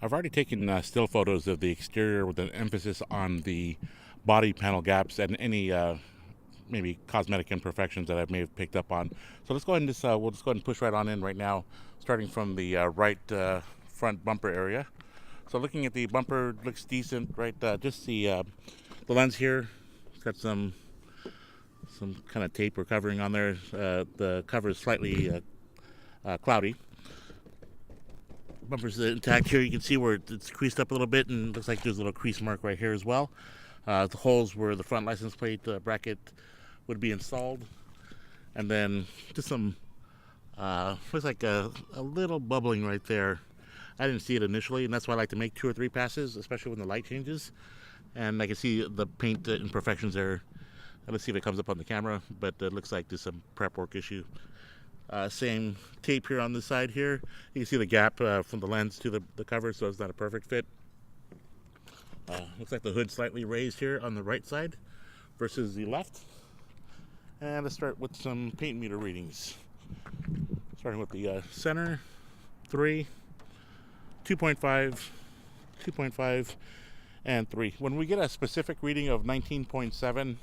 I've already taken still photos of the exterior with an emphasis on the body panel gaps and any maybe cosmetic imperfections that I may have picked up on. So let's go ahead and we'll just go ahead and push right on in right now, starting from the right front bumper area. So looking at the bumper, looks decent, right? Just the lens here, it's got some kind of tape or covering on there. The cover is slightly cloudy. Bumper's intact here. You can see where it's creased up a little bit, and looks like there's a little crease mark right here as well. The holes where the front license plate bracket would be installed, and then just some looks like a little bubbling right there. I didn't see it initially, and that's why I like to make 2 or 3 passes, especially when the light changes. And I can see the paint imperfections there. Let's see if it comes up on the camera, but it looks like there's some prep work issue. Same tape here on this side here. You can see the gap from the lens to the cover, so it's not a perfect fit. Looks like the hood slightly raised here on the right side versus the left. And let's start with some paint meter readings. Starting with the center, 3, 2.5, 2.5, and 3. When we get a specific reading of 19.7,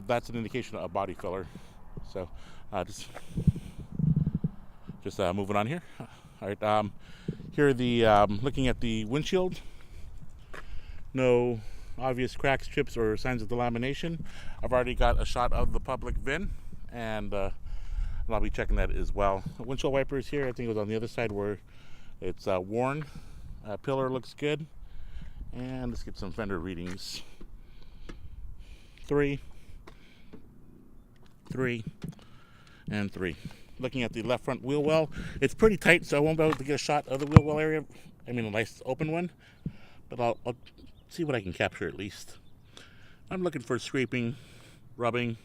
that's an indication of body filler. So just moving on here. All right, here the looking at the windshield. No obvious cracks, chips, or signs of delamination. I've already got a shot of the public VIN, and I'll be checking that as well. Windshield wipers here, I think it was on the other side where it's worn. Pillar looks good. And let's get some fender readings. 3, 3, and 3. Looking at the left front wheel well, it's pretty tight, so I won't be able to get a shot of the wheel well area. I mean, a nice open one, but I'll see what I can capture at least. I'm looking for scraping, rubbing,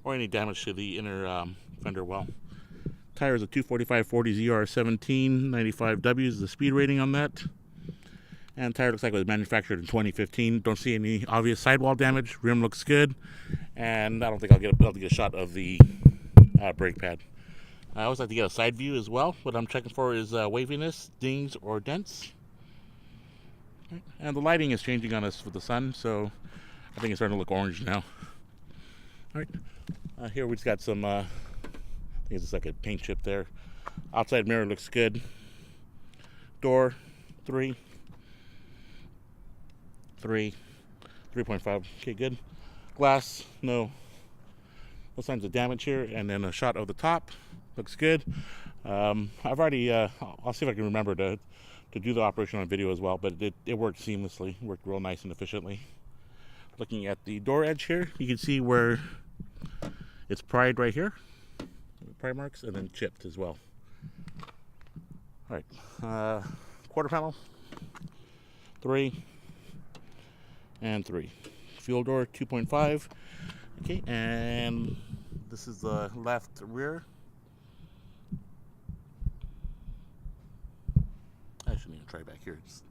or any damage to the inner fender well. Tires a 245/40 ZR17 95W is the speed rating on that. And the tire looks like it was manufactured in 2015. Don't see any obvious sidewall damage. Rim looks good, and I don't think I'll be able to get a shot of the brake pad. I always like to get a side view as well. What I'm checking for is waviness, dings, or dents. And the lighting is changing on us with the sun, so I think it's starting to look orange now. All right, here we just got some, I think it's like a paint chip there. Outside mirror looks good. Door, 3, 3, 3.5. Okay, good. Glass, no signs of damage here. And then a shot of the top. Looks good. I've already, I'll see if I can remember to do the operation on video as well, but it worked seamlessly. Worked real nice and efficiently. Looking at the door edge here, you can see where it's pried right here. Pry marks, and then chipped as well. All right. Quarter panel. 3, and 3. Fuel door, 2.5. Okay, and this is the left rear. I shouldn't even try back here. Just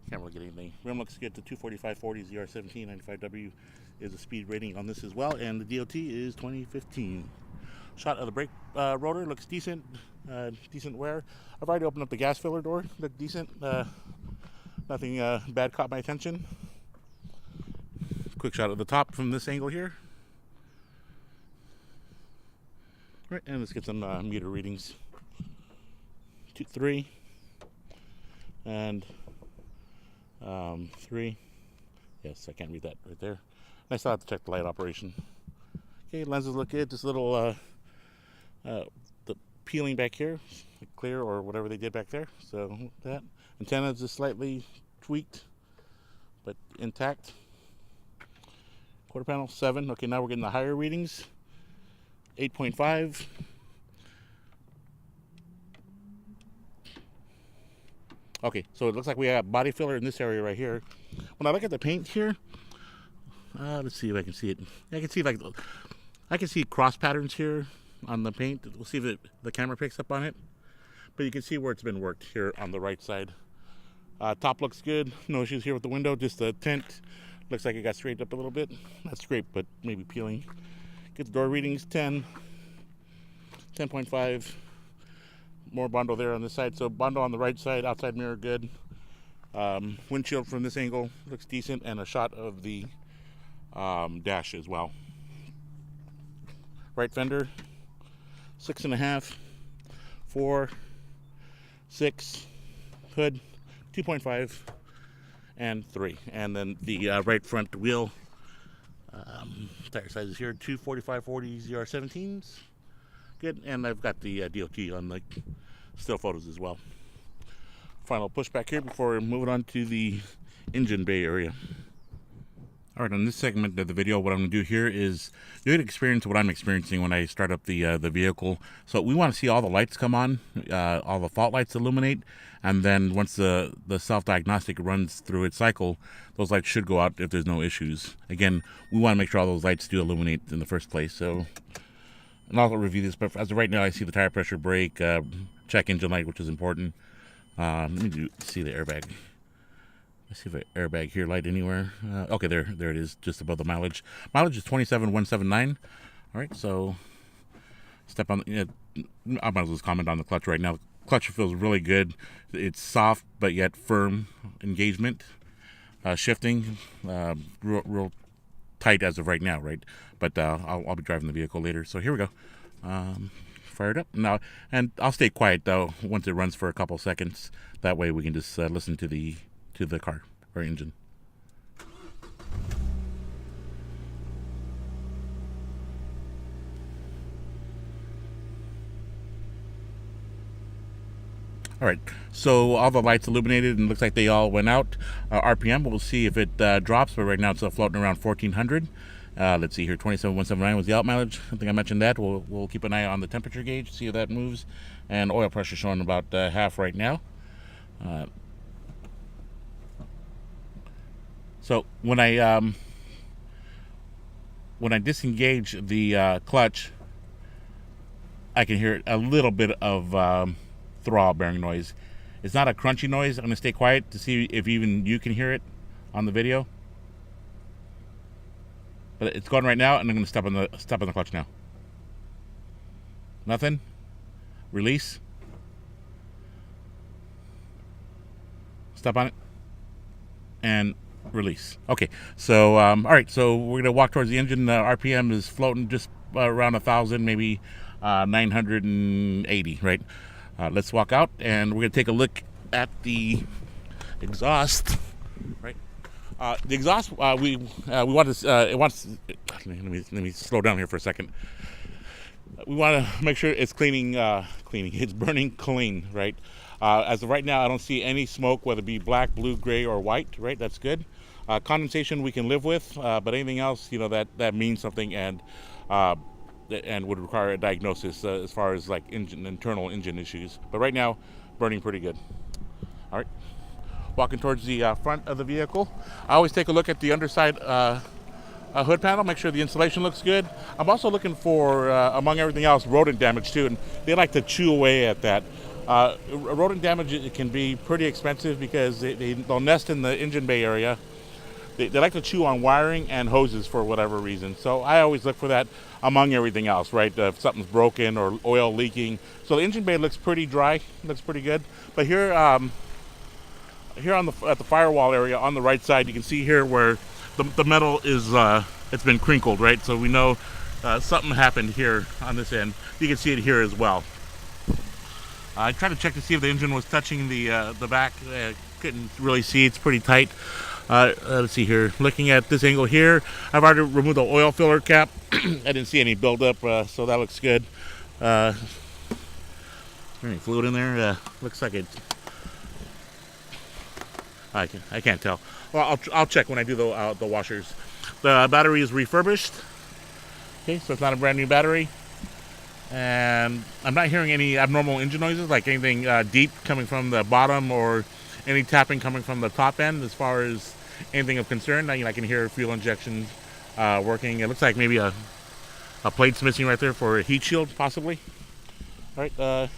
can't really get anything. Rim looks good to 245/40 ZR17 95W is the speed rating on this as well, and the DOT is 2015. Shot of the brake rotor looks decent. Decent wear. I've already opened up the gas filler door. Looked decent. Nothing bad caught my attention. Quick shot of the top from this angle here. All right, and let's get some meter readings. 2, 3, and 3. Yes, I can't read that right there. I still have to check the light operation. Okay, lenses look good. Just a little the peeling back here, clear or whatever they did back there. So that antenna is just slightly tweaked, but intact. Quarter panel, 7. Okay, now we're getting the higher readings. 8.5. Okay, so it looks like we have body filler in this area right here. When I look at the paint here, let's see if I can see it. I can see cross patterns here on the paint. We'll see if the camera picks up on it. But you can see where it's been worked here on the right side. Top looks good. No issues here with the window. Just the tint looks like it got straightened up a little bit. Not scraped, but maybe peeling. Get the door readings, 10, 10.5. more Bondo there on this side. So Bondo on the right side, outside mirror good. Windshield from this angle looks decent, and a shot of the dash as well. Right fender, 6.5, 4, 6, hood, 2.5, and 3. And then the right front wheel, tire sizes here, 245/40 ZR17s. Good, and I've got the DOT on the still photos as well. Final pushback here before moving on to the engine bay area. Alright, on this segment of the video, what I'm going to do here is you can experience what I'm experiencing when I start up the vehicle. So we want to see all the lights come on, all the fault lights illuminate, and then once the self-diagnostic runs through its cycle, those lights should go out if there's no issues. Again, we want to make sure all those lights do illuminate in the first place. So, and I'll review this, but as of right now, I see the tire pressure, brake, check engine light, which is important. Let me see the airbag. Let's see if an airbag here light anywhere. Okay, there it is, just above the mileage. Mileage is 27,179. All right, so step on. I might as well just comment on the clutch right now. The clutch feels really good. It's soft but yet firm engagement. Shifting, real tight as of right now, right? But I'll be driving the vehicle later. So here we go. Fire it up now, and I'll stay quiet though once it runs for a couple seconds. That way we can just listen to the car or engine. All right, so all the lights illuminated and looks like they all went out. RPM, we'll see if it drops, but right now it's floating around 1400. Let's see here, 27,179 was the out mileage. I think I mentioned that. We'll keep an eye on the temperature gauge, see if that moves, and oil pressure showing about half right now. So when I disengage the clutch, I can hear a little bit of throttle bearing noise. It's not a crunchy noise. I'm gonna stay quiet to see if even you can hear it on the video. But it's going right now, and I'm gonna step on the clutch now. Nothing. Release. Step on it. And release. Okay, so all right, so we're gonna walk towards the engine. RPM is floating just around 1,000, maybe 980, right? Let's walk out, and we're gonna take a look at the exhaust, right? The exhaust, we want to it wants. Let me slow down here for a second. We want to make sure it's cleaning. It's burning clean, right? As of right now, I don't see any smoke, whether it be black, blue, gray, or white, right? That's good. Condensation we can live with, but anything else, that means something, and would require a diagnosis as far as like internal engine issues. But right now, burning pretty good. All right, walking towards the front of the vehicle. I always take a look at the underside hood panel, make sure the insulation looks good. I'm also looking for, among everything else, rodent damage too, and they like to chew away at that. Rodent damage, it can be pretty expensive because they'll nest in the engine bay area. They like to chew on wiring and hoses for whatever reason. So I always look for that among everything else, right? If something's broken or oil leaking. So the engine bay looks pretty dry, looks pretty good. But here, here at the firewall area on the right side, you can see here where the metal is, it's been crinkled, right? So we know something happened here on this end. You can see it here as well. I tried to check to see if the engine was touching the back. Couldn't really see. It's pretty tight. Let's see here. Looking at this angle here, I've already removed the oil filler cap. I didn't see any buildup, so that looks good. Any fluid in there? Looks like it. I can't tell. Well, I'll check when I do the washers. The battery is refurbished. Okay, so it's not a brand new battery. And I'm not hearing any abnormal engine noises, like anything deep coming from the bottom or any tapping coming from the top end as far as anything of concern. I can hear fuel injection working. It looks like maybe a plate's missing right there for a heat shield, possibly. All right,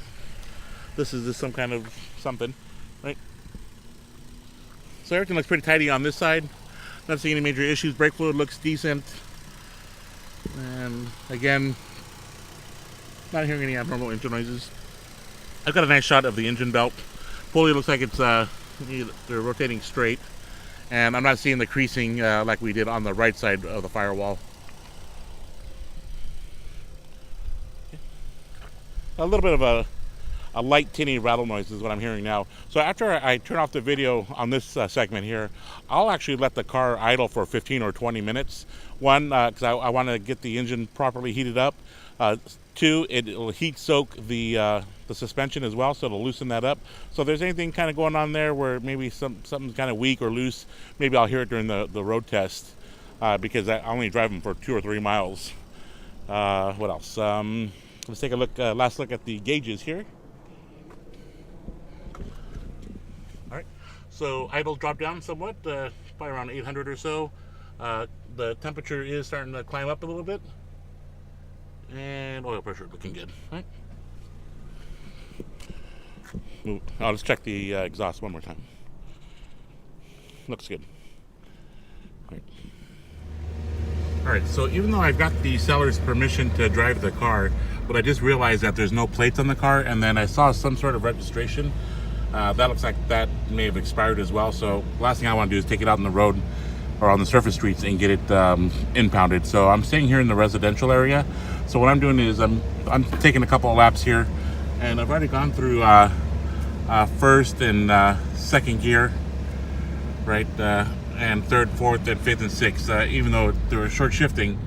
this is just some kind of something, right? So everything looks pretty tidy on this side. Not seeing any major issues. Brake fluid looks decent. And again, not hearing any abnormal engine noises. I've got a nice shot of the engine belt. Pulley looks like it's they're rotating straight, and I'm not seeing the creasing like we did on the right side of the firewall. A little bit of a light tinny rattle noise is what I'm hearing now. So after I turn off the video on this segment here, I'll actually let the car idle for 15 or 20 minutes. One, because I want to get the engine properly heated up. Two, it'll heat soak the suspension as well, so it'll loosen that up. So if there's anything kind of going on there where maybe something's kind of weak or loose, maybe I'll hear it during the road test, because I only drive them for 2 or 3 miles. What else? Let's take a look, last look at the gauges here. All right, so idle dropped down somewhat, probably around 800 or so. The temperature is starting to climb up a little bit, and oil pressure looking good. All right. I'll just check the exhaust one more time. Looks good. All right, so even though I've got the seller's permission to drive the car, but I just realized that there's no plates on the car, and then I saw some sort of registration. That looks like that may have expired as well. So last thing I want to do is take it out on the road or on the surface streets and get it impounded. So I'm staying here in the residential area. So what I'm doing is I'm taking a couple of laps here, and I've already gone through first and second gear, right, and third, fourth, and fifth, and sixth. Even though they were short shifting,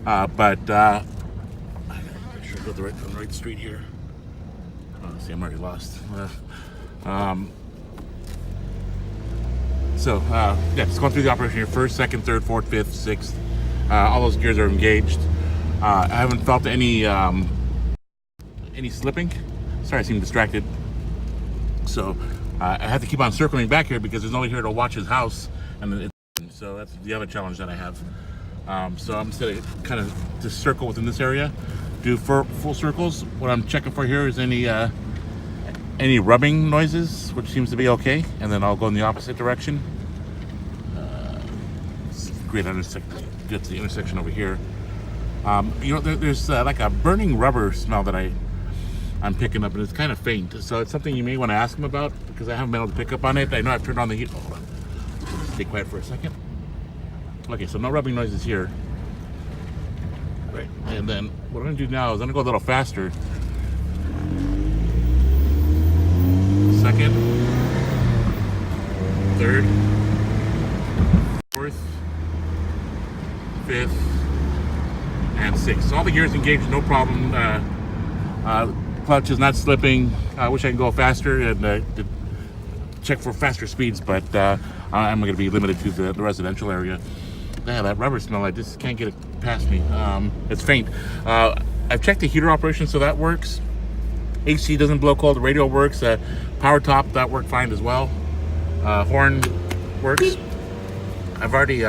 but I should go on the right street here. Oh, see, I'm already lost. Yeah, just going through the operation here. First, second, third, fourth, fifth, sixth. All those gears are engaged. I haven't felt any slipping. Sorry, I seem distracted. So I have to keep on circling back here because there's nobody here to watch his house, and so that's the other challenge that I have. So I'm just gonna kind of just circle within this area, do full circles. What I'm checking for here is any rubbing noises, which seems to be okay, and then I'll go in the opposite direction. Great intersection. Get to the intersection over here. There's like a burning rubber smell that I'm picking up, and it's kind of faint. So it's something you may want to ask him about because I haven't been able to pick up on it. I know I've turned on the heat. Hold on. Stay quiet for a second. Okay, so no rubbing noises here. Right, and then what I'm gonna do now is I'm gonna go a little faster. Second, third, fourth, fifth, and sixth. So all the gears engaged, no problem. Clutch is not slipping. I wish I could go faster and check for faster speeds, but I'm going to be limited to the residential area. Yeah, that rubber smell, I just can't get it past me. It's faint. I've checked the heater operation, so that works. AC doesn't blow cold. The radio works. Power top, that worked fine as well. Horn works. I've already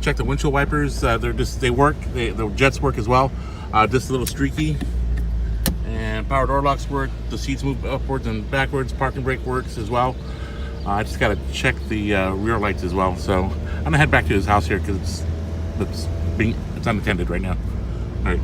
checked the windshield wipers. They work. The jets work as well. Just a little streaky. And power door locks work. The seats move upwards and backwards. Parking brake works as well. I just got to check the rear lights as well. So I'm gonna head back to his house here because it's unattended right now. All right.